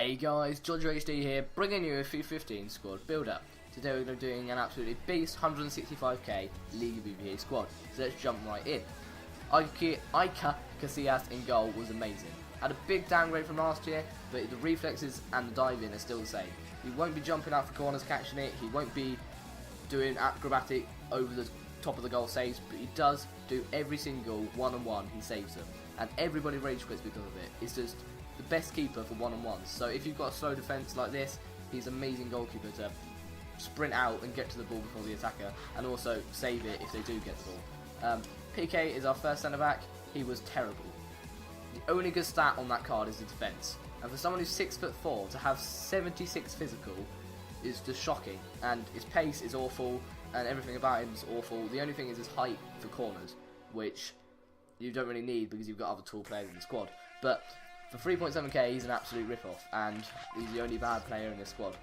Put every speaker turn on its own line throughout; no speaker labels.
Hey guys, George HD here, bringing you a FIFA 15 squad build-up. Today we're going to be doing an absolutely beast 165k Liga BBVA squad, so let's jump right in. Iker Casillas in goal was amazing. Had a big downgrade from last year, but the reflexes and the diving are still the same. He won't be jumping out for corners catching it, he won't be doing acrobatic over the top of the goal saves, but he does do every single one-on-one, he saves them. And everybody rage quits because of it. It's just the best keeper for one-on-ones. So if you've got a slow defence like this, he's an amazing goalkeeper to sprint out and get to the ball before the attacker, and also save it if they do get the ball. PK is our first centre-back. He was terrible. The only good stat on that card is the defence. And for someone who's 6'4", to have 76 physical is just shocking. And his pace is awful, and everything about him is awful. The only thing is his height for corners, which you don't really need because you've got other tall players in the squad. But for 3.7k, he's an absolute rip-off, and he's the only bad player in this squad.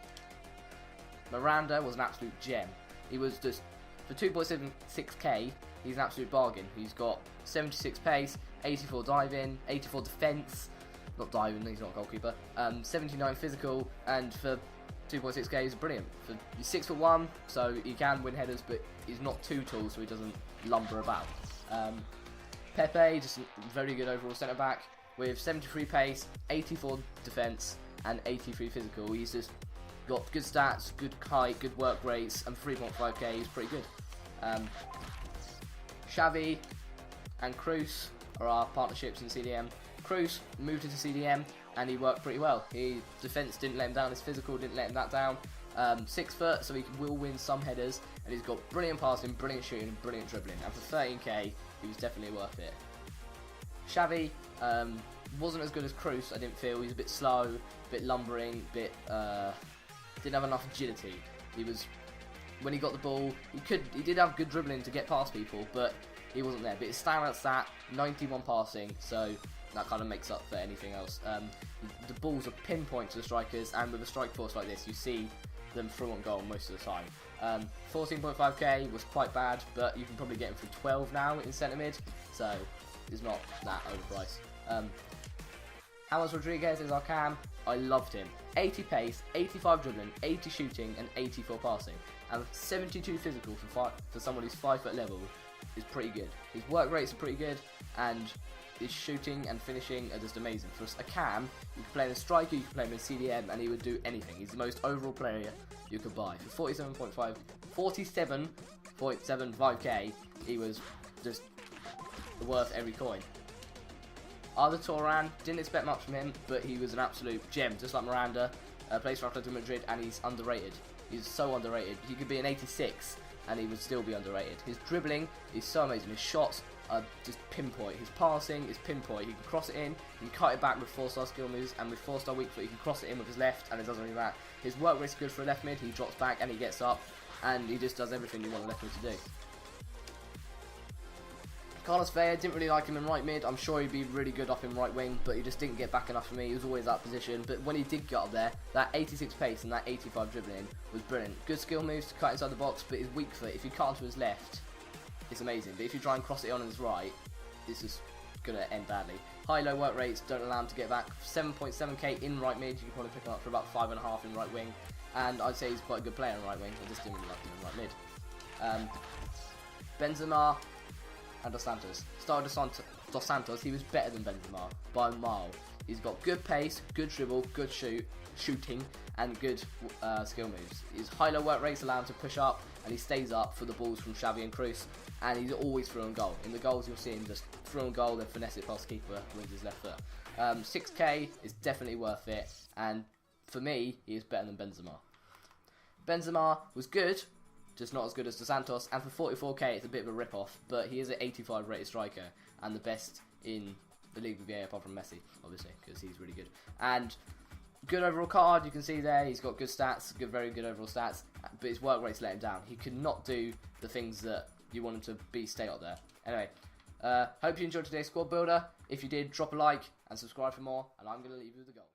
Miranda was an absolute gem. He was just, for 2.76k, he's an absolute bargain. He's got 76 pace, 84 diving, 84 defence, not diving, he's not a goalkeeper, 79 physical, and for 2.6k he's brilliant. He's 6'1", so he can win headers, but he's not too tall, so he doesn't lumber about. Pepe, just a very good overall centre-back, with 73 pace, 84 defence, and 83 physical. He's just got good stats, good height, good work rates, and 3.5k is pretty good. Xavi and Cruz are our partnerships in CDM. Cruz moved into CDM and he worked pretty well. His defence didn't let him down, his physical didn't let him that down. 6 foot, so he will win some headers, and he's got brilliant passing, brilliant shooting, and brilliant dribbling. And for 13k, he was definitely worth it. Xavi wasn't as good as Cruz, I didn't feel. He's a bit slow, a bit lumbering, didn't have enough agility. When he got the ball, he did have good dribbling to get past people, but he wasn't there. But his standout stat, 91 passing, so that kind of makes up for anything else. The balls are pinpoint to the strikers, and with a strike force like this, you see them through on goal most of the time. 14.5k was quite bad, but you can probably get him for 12 now in centre mid, so it's not that overpriced. Rodrigues is our cam. I loved him. 80 pace, 85 dribbling, 80 shooting, and 84 passing. And 72 physical for someone who's 5 foot level is pretty good. His work rates are pretty good, and his shooting and finishing are just amazing. For a cam, you can play him as striker, you can play him as CDM, and he would do anything. He's the most overall player you could buy. For 47.75k, he was just worth every coin. Arda Turan, didn't expect much from him, but he was an absolute gem, just like Miranda. Plays for Atletico Madrid, and he's underrated. He's so underrated. He could be an 86, and he would still be underrated. His dribbling is so amazing. His shots are just pinpoint. His passing is pinpoint. He can cross it in, he can cut it back with 4-star skill moves, and with 4-star weak foot, he can cross it in with his left, and it doesn't really matter. His work rate is good for a left mid. He drops back, and he gets up, and he just does everything you want a left mid to do. Carlos Vela, didn't really like him in right mid. I'm sure he'd be really good off in right wing, but he just didn't get back enough for me. He was always that position, but when he did get up there, that 86 pace and that 85 dribbling was brilliant. Good skill moves to cut inside the box, but his weak foot, if you cut onto his left, it's amazing. But if you try and cross it on his right, it's just going to end badly. High-low work rates don't allow him to get back. 7.7k in right mid, you can probably pick him up for about 5.5 in right wing, and I'd say he's quite a good player in right wing. I just didn't really like him in right mid. Benzema and Dos Santos. Dos Santos, he was better than Benzema by a mile. He's got good pace, good dribble, good shooting, and good skill moves. His high-low work rates allow him to push up, and he stays up for the balls from Xavi and Cruz, and he's always through on goal. In the goals, you'll see him just through on goal, then finesse it past keeper with his left foot. 6k is definitely worth it, and for me, he is better than Benzema. Benzema was good, just not as good as Dos Santos, and for 44k it's a bit of a rip-off, but he is an 85 rated striker, and the best in the Liga BBVA apart from Messi, obviously, because he's really good. And good overall card, you can see there, he's got good stats, very good overall stats, but his work rates let him down. He could not do the things that you want him to stay up there. Anyway, hope you enjoyed today's squad builder. If you did, drop a like and subscribe for more, and I'm going to leave you with the goals.